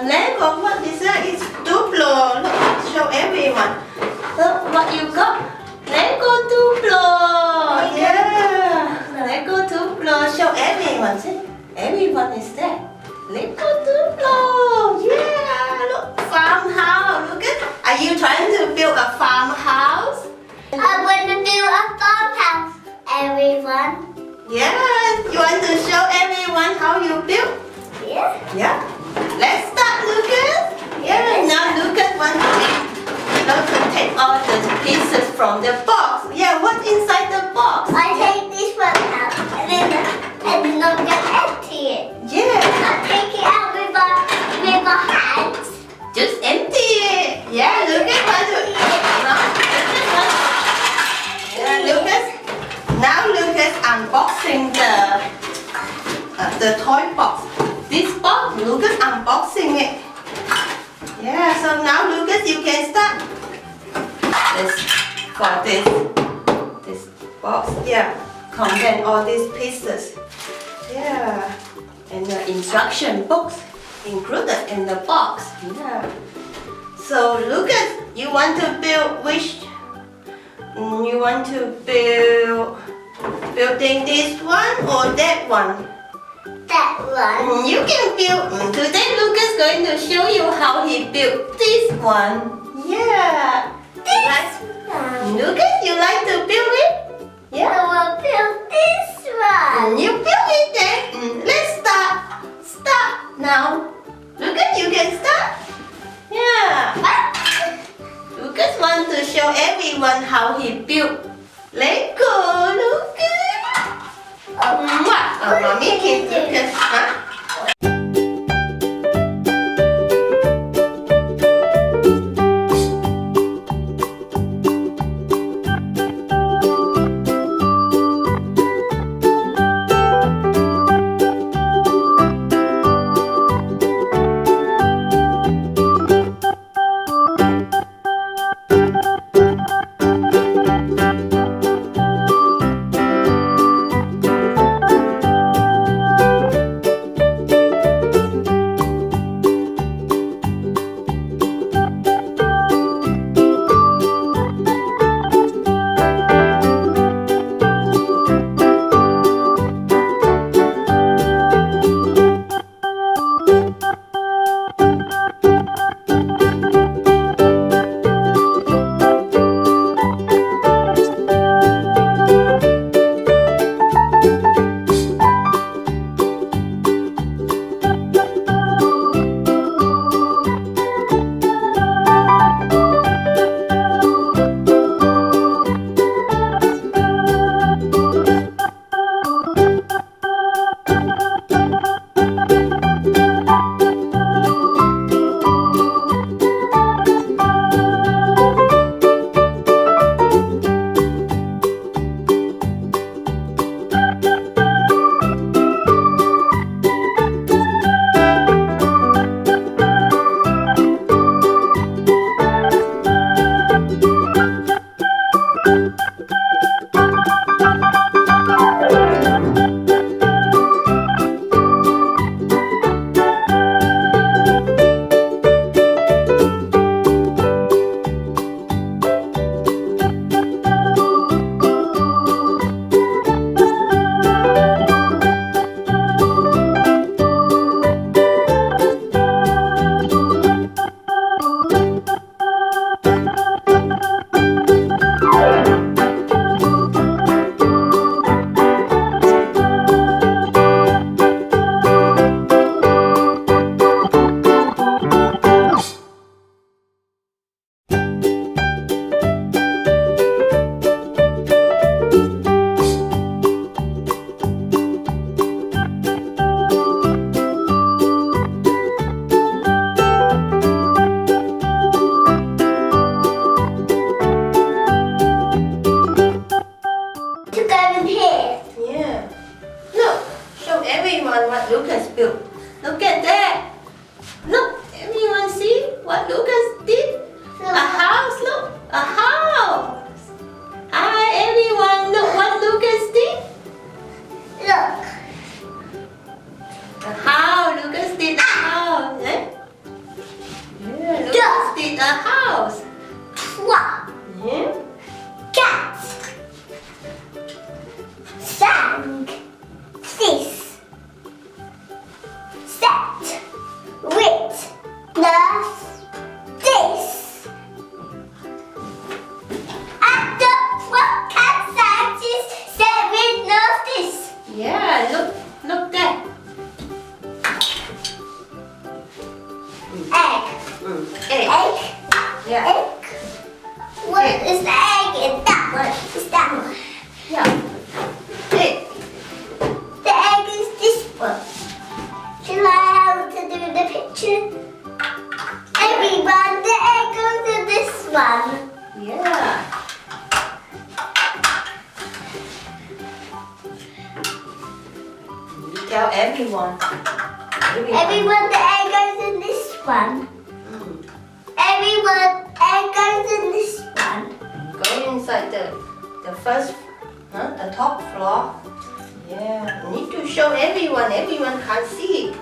Lego, what is that? It's Duplo. Look, show everyone. Look what you got. Lego Duplo. Yeah. Lego Duplo. Show everyone. See? Everyone is there. Lego Duplo. Yeah. Look, farmhouse. Look at. Are you trying to build a farmhouse? I want to build a farmhouse, everyone. Yes. You want to show everyone how you build? Yeah. Yeah. Let's start, Lucas. Yeah. Now Lucas wants to take all the pieces from the box. Yeah. What's inside the box? I take this one out and then I'm gonna empty it. Yeah. I take it out with my hands. Just empty it. Yeah. Lucas wants to. Now Lucas unboxing the toy box. This box, Lucas unboxing it. Yeah, so now Lucas, you can start. This box, yeah, contain all these pieces. Yeah, and the instruction books included in the box. Yeah. So Lucas, you want to build which? You want to building this one or that one? That one. You can build. Today Lucas going to show you how he built this one. Yeah. This one. Lucas, you like to build it? Yeah. I will build this one. You build it then. Let's start. Start now. Lucas, you can start. Yeah. Lucas wants to show everyone how he built Lego. Lucas. Mommy can Lucas. Huh? What is the egg in that one? Is that one? Yeah. Egg. The egg is this one. Shall I help to do the picture? Everyone, the egg goes in this one. Yeah. You tell everyone. Everyone, the egg goes in this one. Mm. Everyone, egg goes in this one. Go inside the first, the top floor. Yeah. You need to show everyone. Everyone can't see.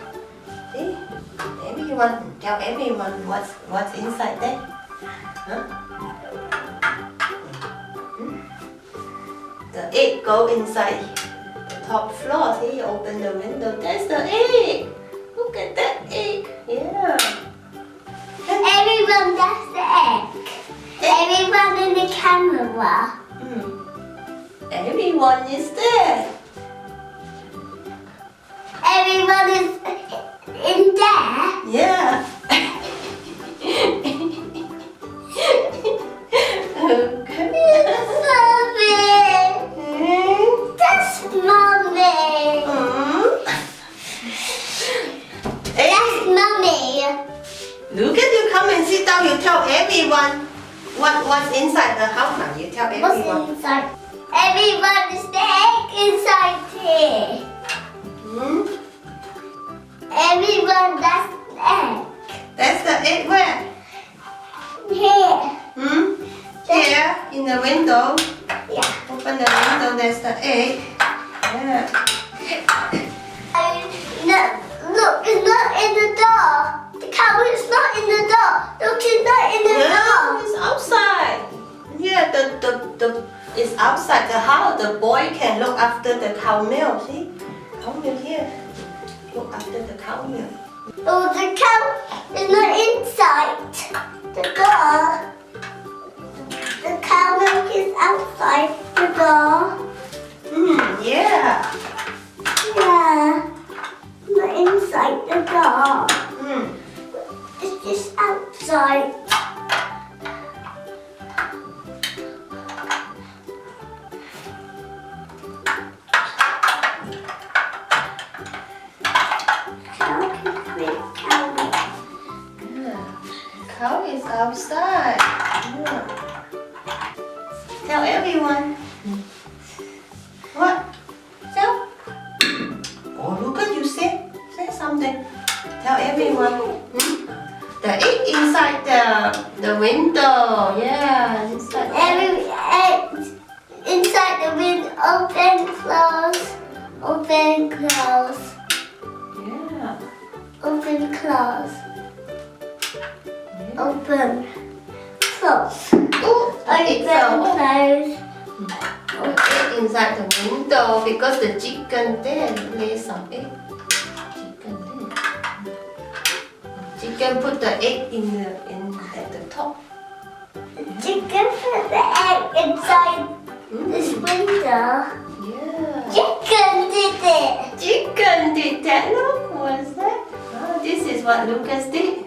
See? Everyone, tell everyone what's inside there. Huh? The egg go inside the top floor. See, open the window. That's the egg. Look at that egg. Yeah. Everyone, that's the egg. Everyone in the camera. Everyone is there. Everyone is in there. Yeah. That's mommy. That's mommy. Look at you, come and sit down. You tell everyone what's inside the house now. You tell What's everyone. inside? Everyone is the egg inside here. Everyone, that's the egg. That's the egg where? Here. Here, in the window. Yeah. Open the window, there's the egg. Yeah. Look, it's not in the door. The cow is not in the door. Look, it's not in the Yeah, door. it's outside. Yeah, it's outside the house. The boy can look after the cow milk. See? Cow milk here. Look after the cow milk. Oh, the cow is not inside the door. The cow milk is outside the door. Yeah. Yeah. Not inside the door. It's just outside. Cow is outside. Yeah. Tell everyone. What? Tell. Oh, look at you say something. Tell everyone. The egg inside the window. Yeah, inside. Every egg inside the window. Open, close. Open, close. Yeah. Open, close. Open, close. Oh, Open, close. Egg inside the window because the chicken there lay some egg. Chicken there. Chicken put the egg in at the top. Chicken put the egg inside this window. Yeah. Chicken did it. Chicken did that. Look, what's that? Oh, this is what Lucas did.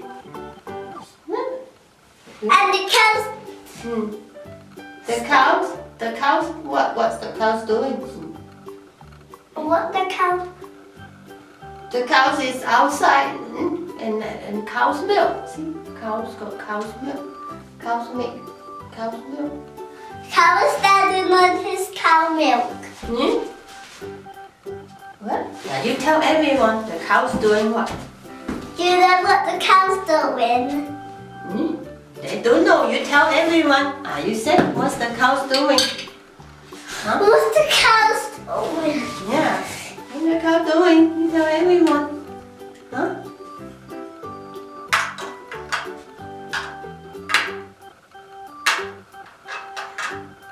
And the cows. The cows. What's the cows doing? What the cow? The cows is outside and cow's milk. See, cows got cow's milk. Cow's milk. Cow's milk. Cow is standing on his cow milk. What? Now you tell everyone the cow's doing what? You know what the cow's doing? They don't know. You tell everyone. You said what's the cow's doing? Huh? What's the cow's doing? Yeah. What's the cow doing? You tell everyone. Huh?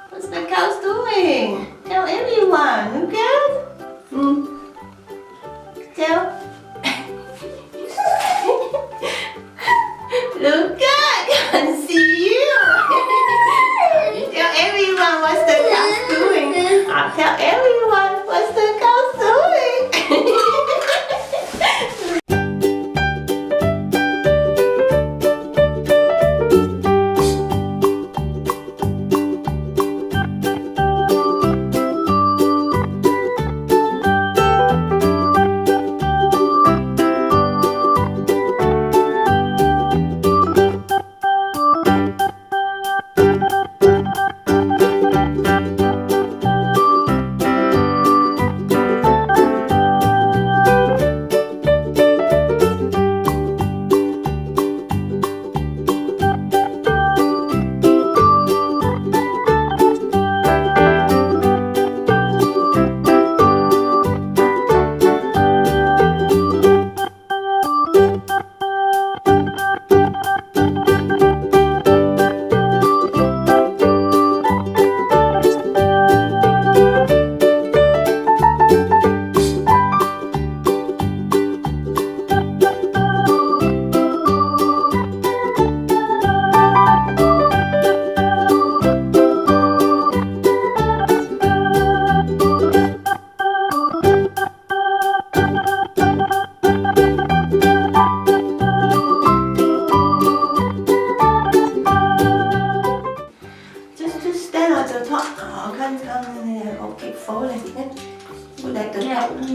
What's the cow's doing? Tell everyone. Okay? Tell. Look at, can't see you. You tell everyone what's the cow's doing. I'll tell everyone what's the cow's doing. top. Come, keep falling. Put at the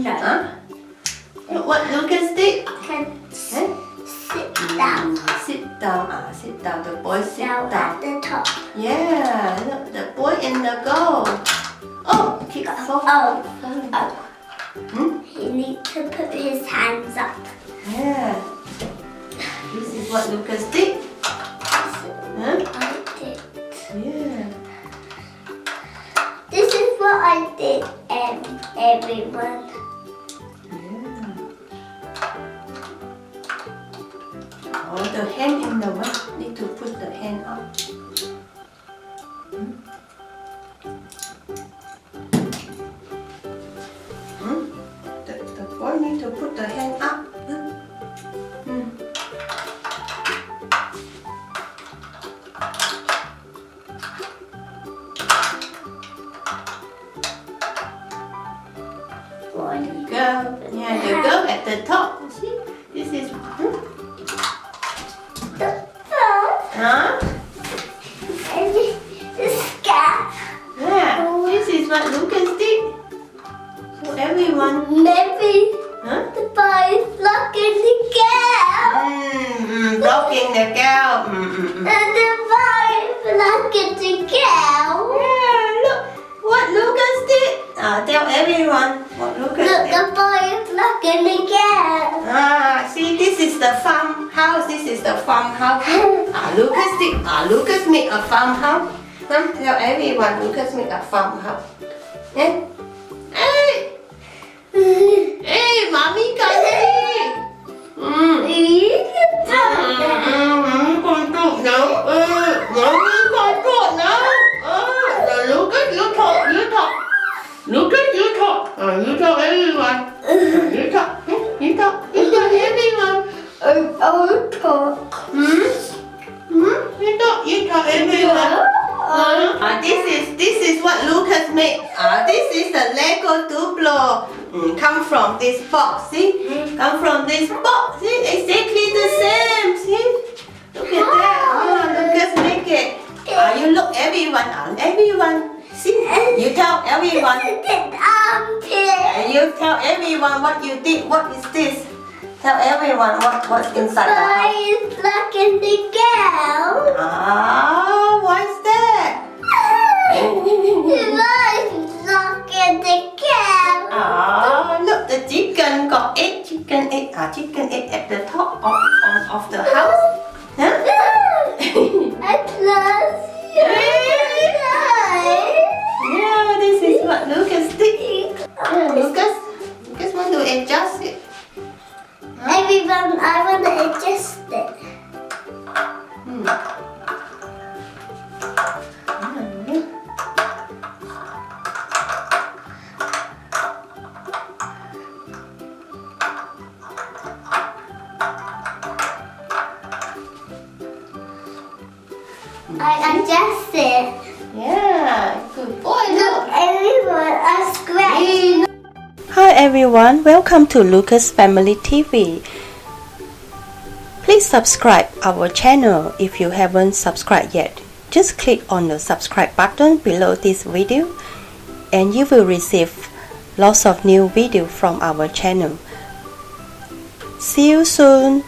top. Look what Lucas did. Can sit down. Sit down. Sit down. The boy sit Down down. at the top. Yeah, look, the boy in the goal. Oh, keep falling. He needs to put his hands up. Yeah. This is what Lucas did. Huh? I did. Yeah. This is what I did, everyone. Yeah. Oh, the hand in the way. Need to put the hand up. The boy need to put the hand up. The girl, yeah, the girl at the top. See, this is. The phone Huh? and the scat. Yeah, this is what Lucas did. So everyone. Maybe Huh? the boy is blocking the cow. Blocking the cow. And the boy is blocking the cow. Yeah, look what Lucas did. Tell everyone what Lucas Look, did. the boy is blocking the cow. See, this is the farmhouse. This is the farmhouse. Lucas did. Lucas made a farmhouse. Tell everyone Lucas made a farmhouse. Yeah? Hey, hey, mommy can see. You can talk now. Con trộn nào? Mommy con trộn nào? Lucas, you talk. Lucas, you talk. You tell everyone. You talk. You tell everyone. I'll talk. You tell everyone. This is what Lucas made. This is the Lego Duplo. Come from this box. See? Come from this box. See? Exactly the same. See? Look at that. Lucas make it. You look everyone. Everyone. See? You tell everyone. You tell everyone what you did. What is this? Tell everyone what's inside the house. Boy is blocking the cow. What's that? The boy is blocking the cow. Look, the chicken got egg. Chicken egg at the top of the house. Huh? At last, Yeah, this is what Lucas did. Lucas want to adjust it. Everyone, I want to adjust it. I adjust it. Yeah, good boy. Look, everyone, I scratch. Hi everyone, welcome to Lucas Family TV. Please subscribe our channel if you haven't subscribed yet. Just click on the subscribe button below this video and you will receive lots of new videos from our channel. See you soon.